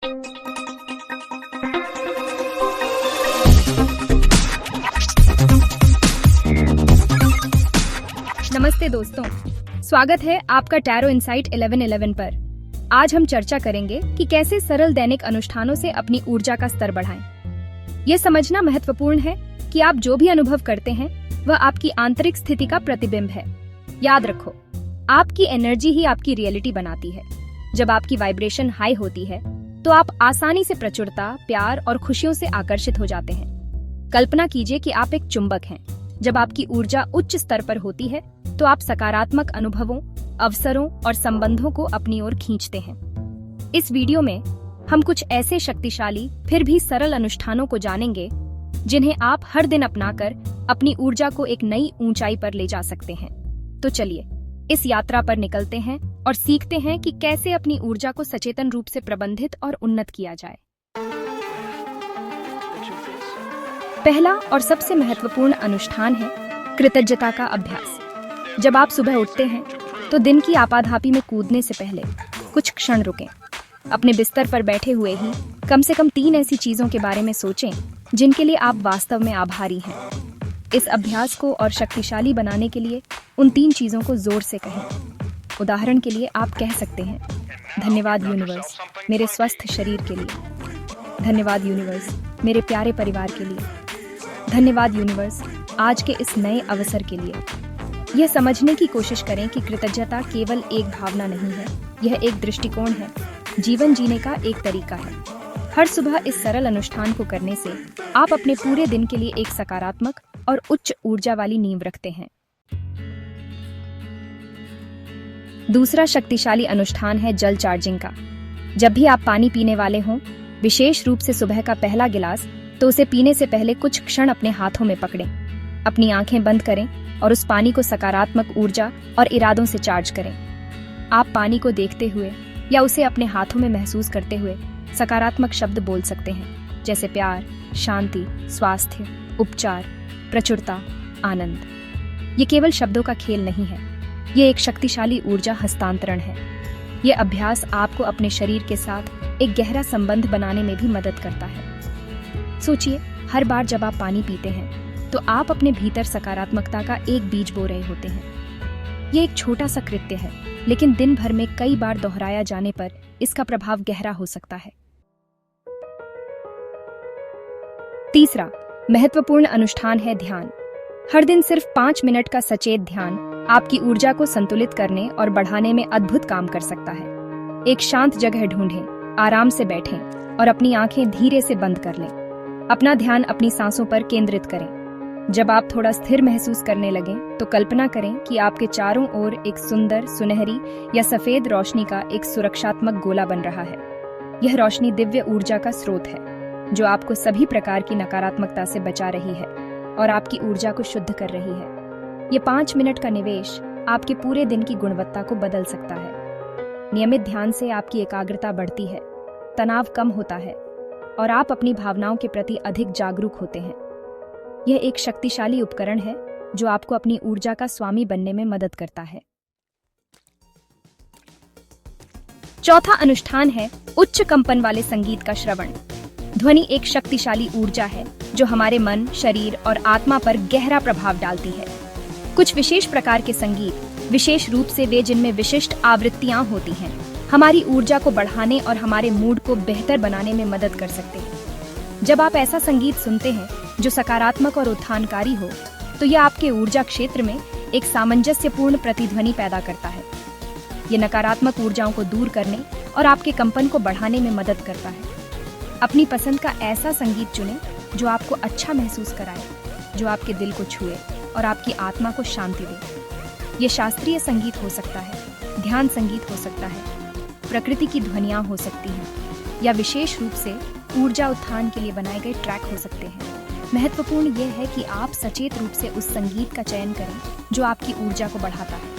नमस्ते दोस्तों, स्वागत है आपका टैरो इनसाइट 1111 पर। आज हम चर्चा करेंगे कि कैसे सरल दैनिक अनुष्ठानों से अपनी ऊर्जा का स्तर बढ़ाएं। यह समझना महत्वपूर्ण है कि आप जो भी अनुभव करते हैं वह आपकी आंतरिक स्थिति का प्रतिबिंब है। याद रखो, आपकी एनर्जी ही आपकी रियलिटी बनाती है। जब आपकी वाइब्रेशन हाई होती है तो आप आसानी से प्रचुरता, प्यार और खुशियों से आकर्षित हो जाते हैं। कल्पना कीजिए कि आप एक चुंबक हैं। जब आपकी ऊर्जा उच्च स्तर पर होती है तो आप सकारात्मक अनुभवों, अवसरों और संबंधों को अपनी ओर खींचते हैं। इस वीडियो में हम कुछ ऐसे शक्तिशाली फिर भी सरल अनुष्ठानों को जानेंगे जिन्हें आप हर दिन अपनाकर अपनी ऊर्जा को एक नई ऊंचाई पर ले जा सकते हैं। तो चलिए इस यात्रा पर निकलते हैं और सीखते हैं कि कैसे अपनी ऊर्जा को सचेतन रूप से प्रबंधित और उन्नत किया जाए। पहला और सबसे महत्वपूर्ण अनुष्ठान है कृतज्ञता का अभ्यास। जब आप सुबह उठते हैं तो दिन की आपाधापी में कूदने से पहले कुछ क्षण रुकें। अपने बिस्तर पर बैठे हुए ही कम से कम 3 ऐसी चीजों के बारे में सोचें जिनके लिए आप वास्तव में आभारी हैं। इस अभ्यास को और शक्तिशाली बनाने के लिए उन 3 चीजों को जोर से कहें। उदाहरण के लिए आप कह सकते हैं, धन्यवाद यूनिवर्स मेरे स्वस्थ शरीर के लिए। धन्यवाद यूनिवर्स मेरे प्यारे परिवार के लिए। धन्यवाद यूनिवर्स आज के इस नए अवसर के लिए। यह समझने की कोशिश करें कि कृतज्ञता केवल एक भावना नहीं है, यह एक दृष्टिकोण है, जीवन जीने का एक तरीका है। हर सुबह इस सरल अनुष्ठान को करने से आप अपने पूरे दिन के लिए एक सकारात्मक और उच्च ऊर्जा वाली नींव रखते हैं। दूसरा शक्तिशाली अनुष्ठान है जल चार्जिंग का। जब भी आप पानी पीने वाले हों, विशेष रूप से सुबह का पहला गिलास, तो उसे पीने से पहले कुछ क्षण अपने हाथों में पकड़ें। अपनी आंखें बंद करें और उस पानी को सकारात्मक ऊर्जा और इरादों से चार्ज करें। आप पानी को देखते हुए या उसे अपने हाथों में महसूस करते हुए सकारात्मक शब्द बोल सकते हैं, जैसे प्यार, शांति, स्वास्थ्य, उपचार, प्रचुरता, आनंद। ये केवल शब्दों का खेल नहीं है, ये एक शक्तिशाली ऊर्जा हस्तांतरण है। ये अभ्यास आपको अपने शरीर के साथ एक गहरा संबंध बनाने में भी मदद करता है। सोचिए, हर बार जब आप पानी पीते हैं तो आप अपने भीतर सकारात्मकता का एक बीज बो रहे होते हैं। ये एक छोटा सा कृत्य है, लेकिन दिन भर में कई बार दोहराया जाने पर इसका प्रभाव गहरा हो सकता है। तीसरा महत्वपूर्ण अनुष्ठान है ध्यान। हर दिन सिर्फ 5 मिनट का सचेत ध्यान आपकी ऊर्जा को संतुलित करने और बढ़ाने में अद्भुत काम कर सकता है। एक शांत जगह ढूंढें, आराम से बैठें और अपनी आंखें धीरे से बंद कर लें। अपना ध्यान अपनी सांसों पर केंद्रित करें। जब आप थोड़ा स्थिर महसूस करने लगें तो कल्पना करें कि आपके चारों ओर एक सुंदर, सुनहरी या सफेद रोशनी का एक सुरक्षात्मक गोला बन रहा है। यह रोशनी दिव्य ऊर्जा का स्रोत है जो आपको सभी प्रकार की नकारात्मकता से बचा रही है और आपकी ऊर्जा को शुद्ध कर रही है। ये 5 मिनट का निवेश आपके पूरे दिन की गुणवत्ता को बदल सकता है। नियमित ध्यान से आपकी एकाग्रता बढ़ती है, तनाव कम होता है और आप अपनी भावनाओं के प्रति अधिक जागरूक होते हैं। यह एक शक्तिशाली उपकरण है जो आपको अपनी ऊर्जा का स्वामी बनने में मदद करता है। चौथा अनुष्ठान है उच्च कंपन वाले संगीत का श्रवण। ध्वनि एक शक्तिशाली ऊर्जा है जो हमारे मन, शरीर और आत्मा पर गहरा प्रभाव डालती है। कुछ विशेष प्रकार के संगीत, विशेष रूप से वे जिनमें विशिष्ट आवृत्तियां होती हैं, हमारी ऊर्जा को बढ़ाने और हमारे मूड को बेहतर बनाने में मदद कर सकते हैं। जब आप ऐसा संगीत सुनते हैं जो सकारात्मक और उत्थानकारी हो, तो यह आपके ऊर्जा क्षेत्र में एक सामंजस्यपूर्ण प्रतिध्वनि पैदा करता है। ये नकारात्मक ऊर्जाओं को दूर करने और आपके कंपन को बढ़ाने में मदद करता है। अपनी पसंद का ऐसा संगीत चुनें जो आपको अच्छा महसूस कराए, जो आपके दिल को छुए और आपकी आत्मा को शांति दे। ये शास्त्रीय संगीत हो सकता है, ध्यान संगीत हो सकता है, प्रकृति की ध्वनियाँ हो सकती हैं या विशेष रूप से ऊर्जा उत्थान के लिए बनाए गए ट्रैक हो सकते हैं। महत्वपूर्ण यह है कि आप सचेत रूप से उस संगीत का चयन करें जो आपकी ऊर्जा को बढ़ाता है,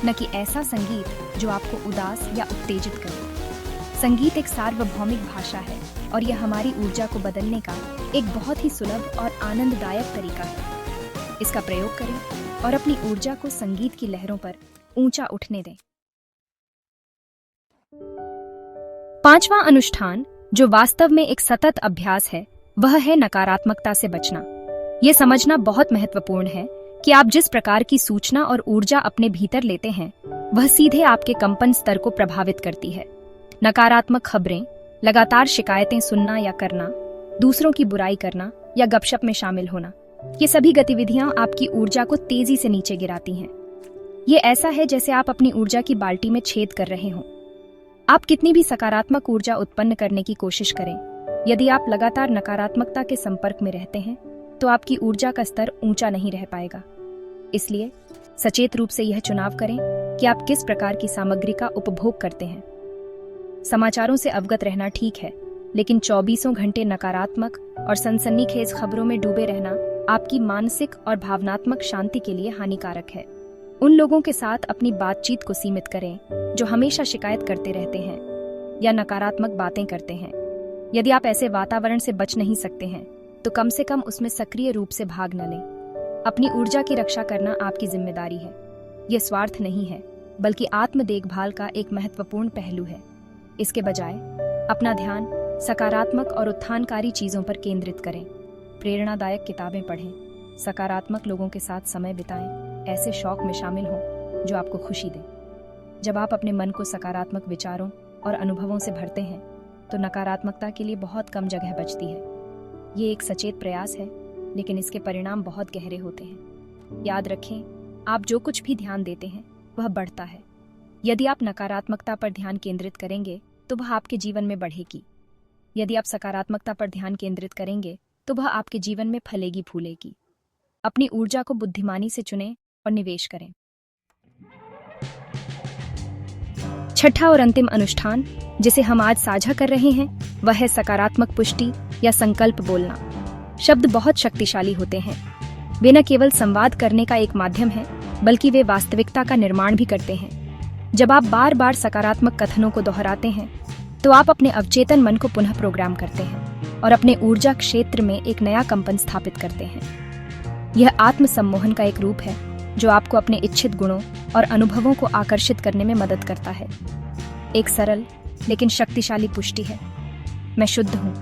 न कि ऐसा संगीत जो आपको उदास या उत्तेजित करे। संगीत एक सार्वभौमिक भाषा है और यह हमारी ऊर्जा को बदलने का एक बहुत ही सुलभ और आनंददायक तरीका है। इसका प्रयोग करें और अपनी ऊर्जा को संगीत की लहरों पर ऊंचा उठने दें। 5वां अनुष्ठान जो वास्तव में एक सतत अभ्यास है, वह है नकारात्मकता से बचना। ये समझना बहुत महत्वपूर्ण है कि आप जिस प्रकार की सूचना और ऊर्जा अपने भीतर लेते हैं, वह सीधे आपके कंपन स्तर को प्रभावित करती है। नकारात्मक खबरें, लगातार शिकायतें सुनना या करना, दूसरों की बुराई करना या गपशप में शामिल होना, ये सभी गतिविधियां आपकी ऊर्जा को तेजी से नीचे गिराती हैं। ये ऐसा है जैसे आप अपनी ऊर्जा की बाल्टी में छेद कर रहे हों। आप कितनी भी सकारात्मक ऊर्जा उत्पन्न करने की कोशिश करें, यदि आप लगातार नकारात्मकता के संपर्क में रहते हैं तो आपकी ऊर्जा का स्तर ऊंचा नहीं रह पाएगा। इसलिए सचेत रूप से यह चुनाव करें कि आप किस प्रकार की सामग्री का उपभोग करते हैं। समाचारों से अवगत रहना ठीक है, लेकिन 24 घंटे नकारात्मक और सनसनीखेज खबरों में डूबे रहना आपकी मानसिक और भावनात्मक शांति के लिए हानिकारक है। उन लोगों के साथ अपनी बातचीत को सीमित करें जो हमेशा शिकायत करते रहते हैं या नकारात्मक बातें करते हैं। यदि आप ऐसे वातावरण से बच नहीं सकते हैं तो कम से कम उसमें सक्रिय रूप से भाग न लें। अपनी ऊर्जा की रक्षा करना आपकी जिम्मेदारी है। यह स्वार्थ नहीं है, बल्कि आत्म देखभाल का एक महत्वपूर्ण पहलू है। इसके बजाय अपना ध्यान सकारात्मक और उत्थानकारी चीजों पर केंद्रित करें। प्रेरणादायक किताबें पढ़ें, सकारात्मक लोगों के साथ समय बिताएं, ऐसे शौक में शामिल हों जो आपको खुशी दें। जब आप अपने मन को सकारात्मक विचारों और अनुभवों से भरते हैं तो नकारात्मकता के लिए बहुत कम जगह बचती है। ये एक सचेत प्रयास है, लेकिन इसके परिणाम बहुत गहरे होते हैं। याद रखें, आप जो कुछ भी ध्यान देते हैं वह बढ़ता है। यदि आप नकारात्मकता पर ध्यान केंद्रित करेंगे तो वह आपके जीवन में बढ़ेगी। यदि आप सकारात्मकता पर ध्यान केंद्रित करेंगे तो वह आपके जीवन में फलेगी फूलेगी। अपनी ऊर्जा को बुद्धिमानी से चुनें और निवेश करें। छठा और अंतिम अनुष्ठान जिसे हम आज साझा कर रहे हैं वह है सकारात्मक पुष्टि या संकल्प बोलना। शब्द बहुत शक्तिशाली होते हैं। वे न केवल संवाद करने का एक माध्यम है, बल्कि वे वास्तविकता का निर्माण भी करते हैं। जब आप बार बार सकारात्मक कथनों को दोहराते हैं तो आप अपने अवचेतन मन को पुनः प्रोग्राम करते हैं और अपने ऊर्जा क्षेत्र में एक नया कंपन स्थापित करते हैं। यह आत्म सम्मोहन का एक रूप है जो आपको अपने इच्छित गुणों और अनुभवों को आकर्षित करने में मदद करता है। एक सरल लेकिन शक्तिशाली पुष्टि है। मैं शुद्ध हूँ,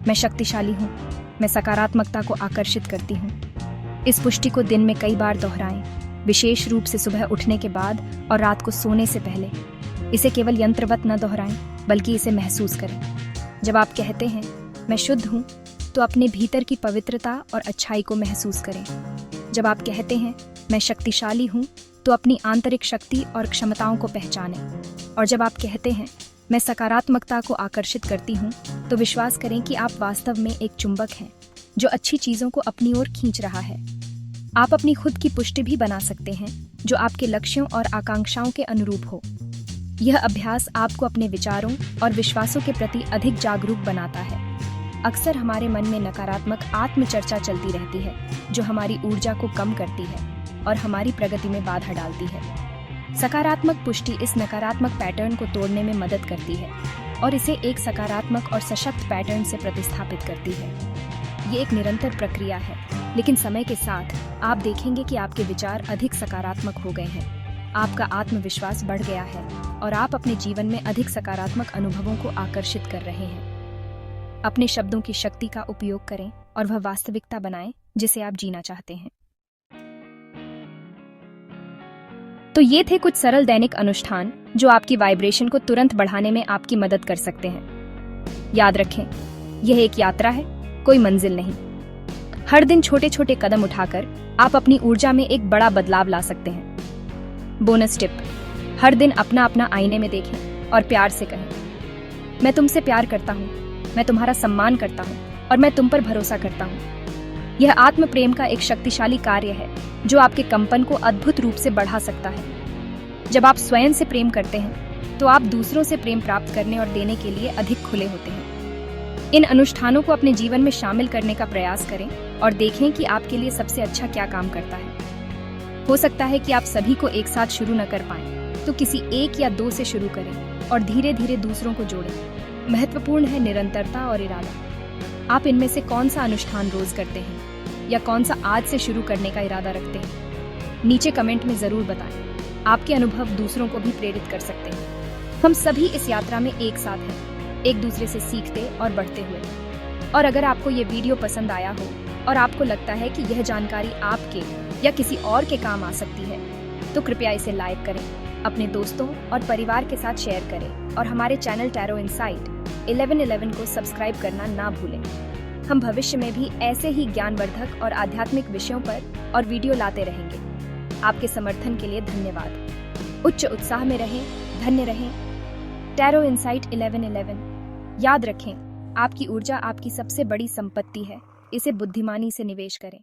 मैं शक्तिशाली हूँ, मैं सकारात्मकता को आकर्षित करती हूँ। इस पुष्टि को दिन में कई बार दोहराएं, विशेष रूप से सुबह उठने के बाद और रात को सोने से पहले। इसे केवल यंत्रवत न दोहराएं, बल्कि इसे महसूस करें। जब आप कहते हैं मैं शुद्ध हूँ, तो अपने भीतर की पवित्रता और अच्छाई को महसूस करें। जब आप कहते हैं मैं शक्तिशाली हूँ, तो अपनी आंतरिक शक्ति और क्षमताओं को पहचानें। और जब आप कहते हैं मैं सकारात्मकता को आकर्षित करती हूँ, तो विश्वास करें कि आप वास्तव में एक चुंबक हैं जो अच्छी चीजों को अपनी ओर खींच रहा है। आप अपनी खुद की पुष्टि भी बना सकते हैं जो आपके लक्ष्यों और आकांक्षाओं के अनुरूप हो। यह अभ्यास आपको अपने विचारों और विश्वासों के प्रति अधिक जागरूक बनाता है। अक्सर हमारे मन में नकारात्मक आत्मचर्चा चलती रहती है जो हमारी ऊर्जा को कम करती है और हमारी प्रगति में बाधा डालती है। सकारात्मक पुष्टि इस नकारात्मक पैटर्न को तोड़ने में मदद करती है और इसे एक सकारात्मक और सशक्त पैटर्न से प्रतिस्थापित करती है। ये एक निरंतर प्रक्रिया है, लेकिन समय के साथ आप देखेंगे कि आपके विचार अधिक सकारात्मक हो गए हैं, आपका आत्मविश्वास बढ़ गया है और आप अपने जीवन में अधिक सकारात्मक अनुभवों को आकर्षित कर रहे हैं। अपने शब्दों की शक्ति का उपयोग करें और वह वास्तविकता बनाएं जिसे आप जीना चाहते हैं। तो ये थे कुछ सरल दैनिक अनुष्ठान जो आपकी वाइब्रेशन को तुरंत बढ़ाने में आपकी मदद कर सकते हैं। याद रखें, यह एक यात्रा है, कोई मंजिल नहीं। हर दिन छोटे छोटे कदम उठाकर आप अपनी ऊर्जा में एक बड़ा बदलाव ला सकते हैं। बोनस टिप, हर दिन अपना अपना आईने में देखें और प्यार से कहें, मैं तुमसे प्यार करता हूँ, मैं तुम्हारा सम्मान करता हूँ और मैं तुम पर भरोसा करता हूँ। यह आत्म प्रेम का एक शक्तिशाली कार्य है जो आपके कंपन को अद्भुत रूप से बढ़ा सकता है। जब आप स्वयं से प्रेम करते हैं तो आप दूसरों से प्रेम प्राप्त करने और देने के लिए अधिक खुले होते हैं। इन अनुष्ठानों को अपने जीवन में शामिल करने का प्रयास करें और देखें कि आपके लिए सबसे अच्छा क्या काम करता है। हो सकता है कि आप सभी को एक साथ शुरू न कर पाएं, तो किसी एक या दो से शुरू करें और धीरे धीरे दूसरों को जोड़ें। महत्वपूर्ण है निरंतरता और इरादा। आप इनमें से कौन सा अनुष्ठान रोज करते हैं या कौन सा आज से शुरू करने का इरादा रखते हैं? नीचे कमेंट में जरूर बताएं। आपके अनुभव दूसरों को भी प्रेरित कर सकते हैं। हम सभी इस यात्रा में एक साथ हैं। एक दूसरे से सीखते और बढ़ते हुए। और अगर आपको ये वीडियो पसंद आया हो और आपको लगता है कि यह जानकारी आपके या किसी और के काम आ सकती है, तो कृपया इसे लाइक करें, अपने दोस्तों और परिवार के साथ शेयर करें और हमारे चैनल टैरो इनसाइट 1111 को सब्सक्राइब करना ना भूलें। हम भविष्य में भी ऐसे ही ज्ञानवर्धक और आध्यात्मिक विषयों पर और वीडियो लाते रहेंगे। आपके समर्थन के लिए धन्यवाद। उच्च उत्साह में रहें, धन्य रहें। Tarot insight 1111। याद रखें, आपकी ऊर्जा आपकी सबसे बड़ी संपत्ति है। इसे बुद्धिमानी से निवेश करें।